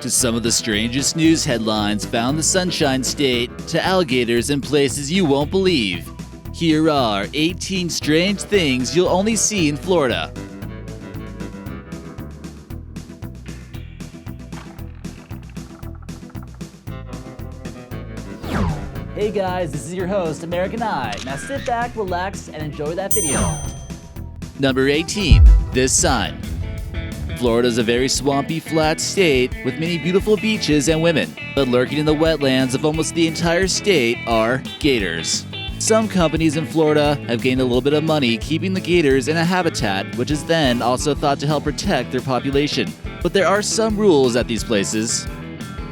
To some of the strangest news headlines found in the Sunshine State, to alligators in places you won't believe. Here are 18 strange things you'll only see in Florida. Hey guys, this is your host, American Eye. Now sit back, relax, and enjoy that video. Number 18. This sign. Florida is a very swampy, flat state with many beautiful beaches and women. But lurking in the wetlands of almost the entire state are gators. Some companies in Florida have gained a little bit of money keeping the gators in a habitat, which is then also thought to help protect their population. But there are some rules at these places.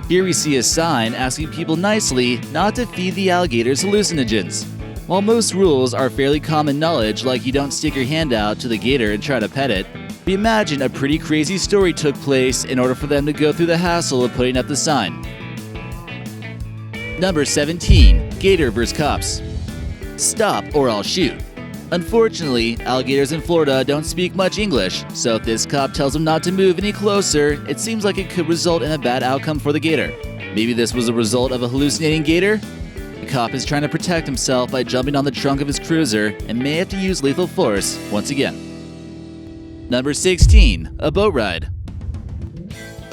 Here we see a sign asking people nicely not to feed the alligators hallucinogens. While most rules are fairly common knowledge, like you don't stick your hand out to the gator and try to pet it, we imagine a pretty crazy story took place in order for them to go through the hassle of putting up the sign. Number 17. Gator vs. Cops. Stop or I'll shoot. Unfortunately, alligators in Florida don't speak much English, so if this cop tells them not to move any closer, it seems like it could result in a bad outcome for the gator. Maybe this was a result of a hallucinating gator? The cop is trying to protect himself by jumping on the trunk of his cruiser and may have to use lethal force once again. Number 16. A boat ride.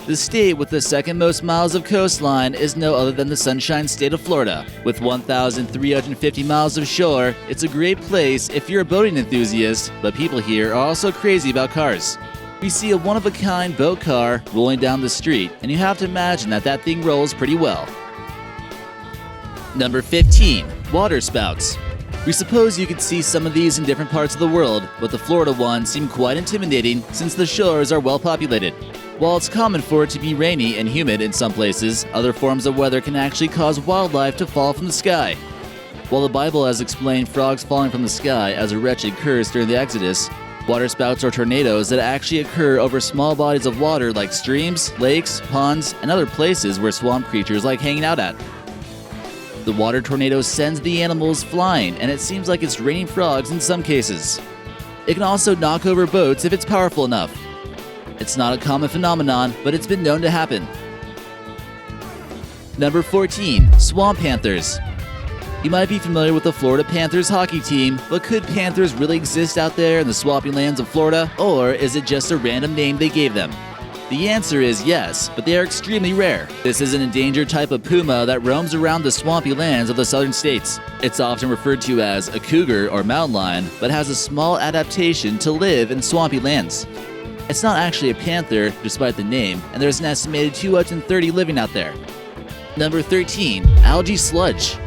The state with the second most miles of coastline is no other than the Sunshine State of Florida. With 1,350 miles of shore, it's a great place if you're a boating enthusiast, but people here are also crazy about cars. We see a one-of-a-kind boat car rolling down the street, and you have to imagine that that thing rolls pretty well. Number 15. Water spouts. We suppose you could see some of these in different parts of the world, but the Florida ones seem quite intimidating since the shores are well populated. While it's common for it to be rainy and humid in some places, other forms of weather can actually cause wildlife to fall from the sky. While the Bible has explained frogs falling from the sky as a wretched curse during the Exodus, waterspouts are tornadoes that actually occur over small bodies of water like streams, lakes, ponds, and other places where swamp creatures like hanging out at. The water tornado sends the animals flying, and it seems like it's raining frogs in some cases. It can also knock over boats if it's powerful enough. It's not a common phenomenon, but it's been known to happen. Number 14. Swamp Panthers. You might be familiar with the Florida Panthers hockey team, but could panthers really exist out there in the swampy lands of Florida, or is it just a random name they gave them? The answer is yes, but they are extremely rare. This is an endangered type of puma that roams around the swampy lands of the southern states. It's often referred to as a cougar or mountain lion, but has a small adaptation to live in swampy lands. It's not actually a panther, despite the name, and there's an estimated 230 living out there. Number 13. Algae Sludge.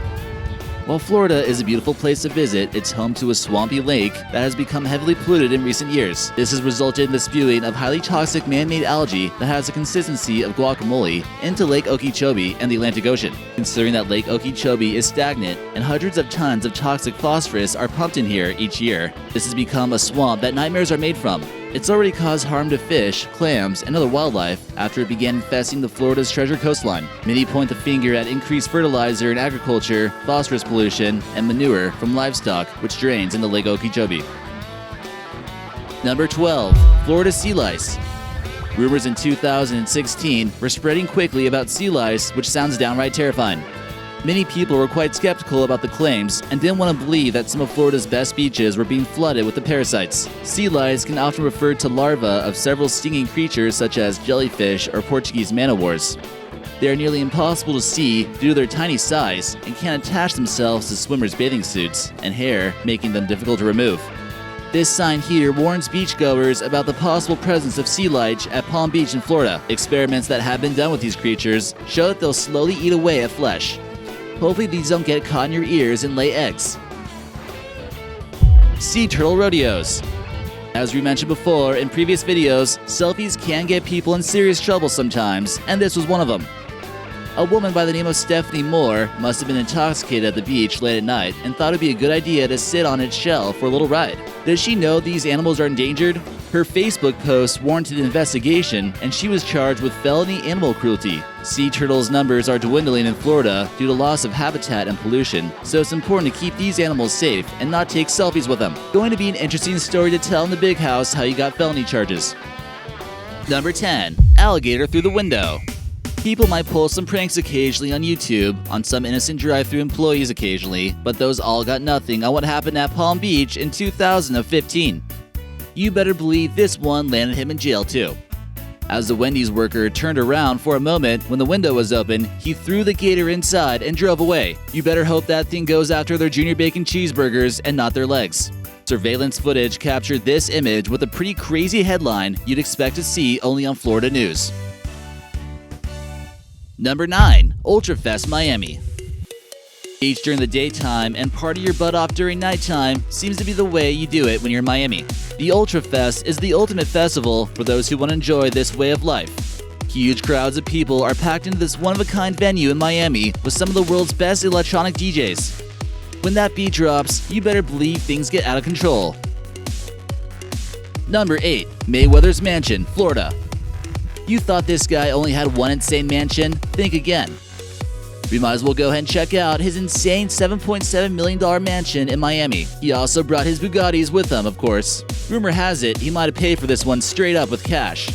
While Florida is a beautiful place to visit, it's home to a swampy lake that has become heavily polluted in recent years. This has resulted in the spewing of highly toxic man-made algae that has the consistency of guacamole into Lake Okeechobee and the Atlantic Ocean. Considering that Lake Okeechobee is stagnant and hundreds of tons of toxic phosphorus are pumped in here each year, this has become a swamp that nightmares are made from. It's already caused harm to fish, clams, and other wildlife after it began infesting the Florida's treasure coastline. Many point the finger at increased fertilizer in agriculture, phosphorus pollution, and manure from livestock, which drains into Lake Okeechobee. Number 12. Florida Sea Lice. Rumors in 2016 were spreading quickly about sea lice, which sounds downright terrifying. Many people were quite skeptical about the claims and didn't want to believe that some of Florida's best beaches were being flooded with the parasites. Sea lice can often refer to larvae of several stinging creatures such as jellyfish or Portuguese man-o'-wars. They are nearly impossible to see due to their tiny size and can attach themselves to swimmers' bathing suits and hair, making them difficult to remove. This sign here warns beachgoers about the possible presence of sea lice at Palm Beach in Florida. Experiments that have been done with these creatures show that they'll slowly eat away at flesh. Hopefully these don't get caught in your ears and lay eggs. Sea turtle rodeos. As we mentioned before in previous videos, selfies can get people in serious trouble sometimes, and this was one of them. A woman by the name of Stephanie Moore must have been intoxicated at the beach late at night and thought it'd be a good idea to sit on its shell for a little ride. Does she know these animals are endangered? Her Facebook post warranted an investigation, and she was charged with felony animal cruelty. Sea turtles' numbers are dwindling in Florida due to loss of habitat and pollution, so it's important to keep these animals safe and not take selfies with them. Going to be an interesting story to tell in the big house how you got felony charges. Number 10. Alligator through the window. People might pull some pranks occasionally on YouTube, on some innocent drive-thru employees occasionally, but those all got nothing on what happened at Palm Beach in 2015. You better believe this one landed him in jail too. As the Wendy's worker turned around for a moment when the window was open, he threw the gator inside and drove away. You better hope that thing goes after their junior bacon cheeseburgers and not their legs. Surveillance footage captured this image with a pretty crazy headline you'd expect to see only on Florida news. Number 9. Ultrafest Miami. Beach during the daytime and party your butt off during nighttime seems to be the way you do it when you're in Miami. The Ultrafest is the ultimate festival for those who want to enjoy this way of life. Huge crowds of people are packed into this one-of-a-kind venue in Miami with some of the world's best electronic DJs. When that beat drops, you better believe things get out of control. Number 8. Mayweather's Mansion, Florida. You thought this guy only had one insane mansion? Think again. We might as well go ahead and check out his insane $7.7 million mansion in Miami. He also brought his Bugattis with him, of course. Rumor has it he might have paid for this one straight up with cash.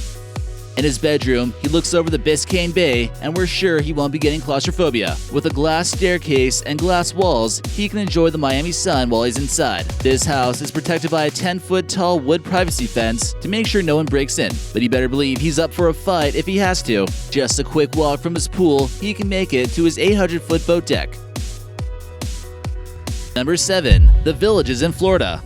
In his bedroom, he looks over the Biscayne Bay, and we're sure he won't be getting claustrophobia. With a glass staircase and glass walls, he can enjoy the Miami sun while he's inside. This house is protected by a 10-foot tall wood privacy fence to make sure no one breaks in, but you better believe he's up for a fight if he has to. Just a quick walk from his pool, he can make it to his 800-foot boat deck. Number 7. The Villages in Florida.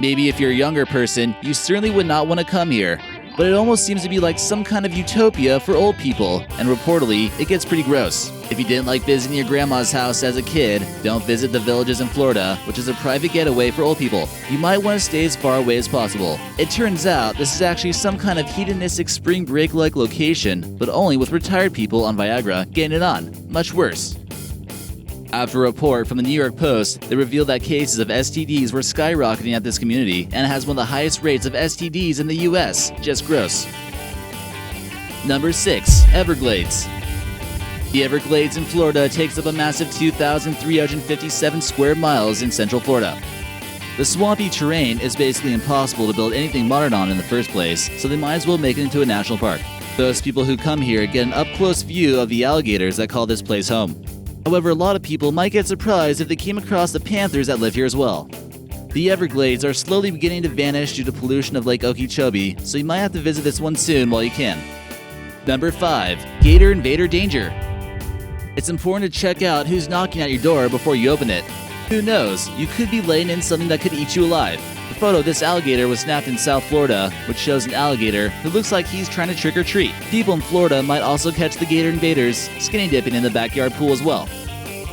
Maybe if you're a younger person, you certainly would not want to come here. But it almost seems to be like some kind of utopia for old people, and reportedly, it gets pretty gross. If you didn't like visiting your grandma's house as a kid, don't visit the Villages in Florida, which is a private getaway for old people. You might want to stay as far away as possible. It turns out this is actually some kind of hedonistic spring break-like location, but only with retired people on Viagra getting it on. Much worse. After a report from the New York Post, they revealed that cases of STDs were skyrocketing at this community and has one of the highest rates of STDs in the US. Just gross. Number 6. Everglades. The Everglades in Florida takes up a massive 2,357 square miles in central Florida. The swampy terrain is basically impossible to build anything modern on in the first place, so they might as well make it into a national park. Those people who come here get an up-close view of the alligators that call this place home. However, a lot of people might get surprised if they came across the panthers that live here as well. The Everglades are slowly beginning to vanish due to pollution of Lake Okeechobee, so you might have to visit this one soon while you can. Number 5. Gator Invader Danger. It's important to check out who's knocking at your door before you open it. Who knows, you could be laying in something that could eat you alive. The photo of this alligator was snapped in South Florida, which shows an alligator who looks like he's trying to trick or treat. People in Florida might also catch the gator invaders skinny dipping in the backyard pool as well.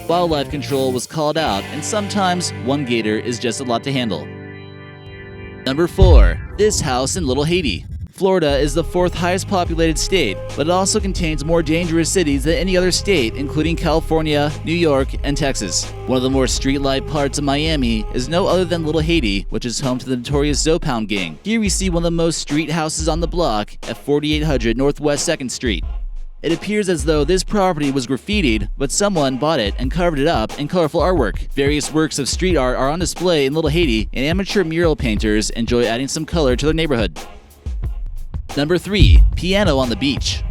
Wildlife control was called out, and sometimes one gator is just a lot to handle. Number 4. This house in Little Haiti. Florida is the 4th highest populated state, but it also contains more dangerous cities than any other state, including California, New York, and Texas. One of the more streetlight parts of Miami is no other than Little Haiti, which is home to the notorious Zopound gang. Here we see one of the most street houses on the block at 4800 Northwest 2nd Street. It appears as though this property was graffitied, but someone bought it and covered it up in colorful artwork. Various works of street art are on display in Little Haiti, and amateur mural painters enjoy adding some color to their neighborhood. Number 3. Piano on the beach.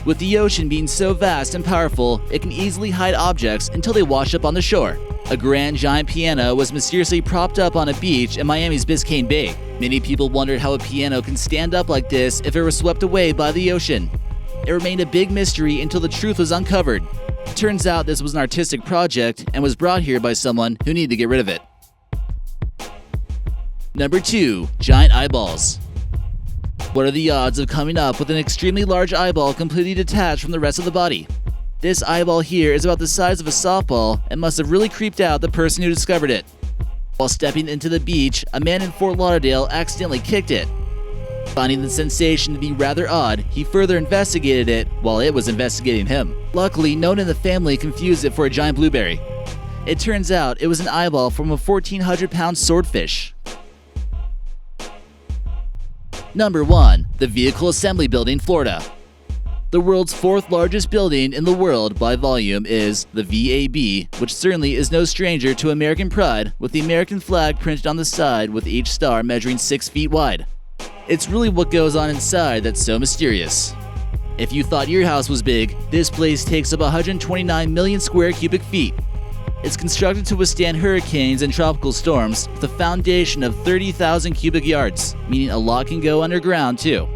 With the ocean being so vast and powerful, it can easily hide objects until they wash up on the shore. A grand giant piano was mysteriously propped up on a beach in Miami's Biscayne Bay. Many people wondered how a piano can stand up like this if it were swept away by the ocean. It remained a big mystery until the truth was uncovered. It turns out this was an artistic project and was brought here by someone who needed to get rid of it. Number 2. Giant eyeballs. What are the odds of coming up with an extremely large eyeball completely detached from the rest of the body? This eyeball here is about the size of a softball and must have really creeped out the person who discovered it. While stepping into the beach, a man in Fort Lauderdale accidentally kicked it. Finding the sensation to be rather odd, he further investigated it while it was investigating him. Luckily, no one in the family confused it for a giant blueberry. It turns out it was an eyeball from a 1,400-pound swordfish. Number 1. The Vehicle Assembly Building, Florida. The world's 4th largest building in the world by volume is the VAB, which certainly is no stranger to American pride, with the American flag printed on the side with each star measuring 6 feet wide. It's really what goes on inside that's so mysterious. If you thought your house was big, this place takes up 129 million square cubic feet. It's constructed to withstand hurricanes and tropical storms with a foundation of 30,000 cubic yards, meaning a lot can go underground too.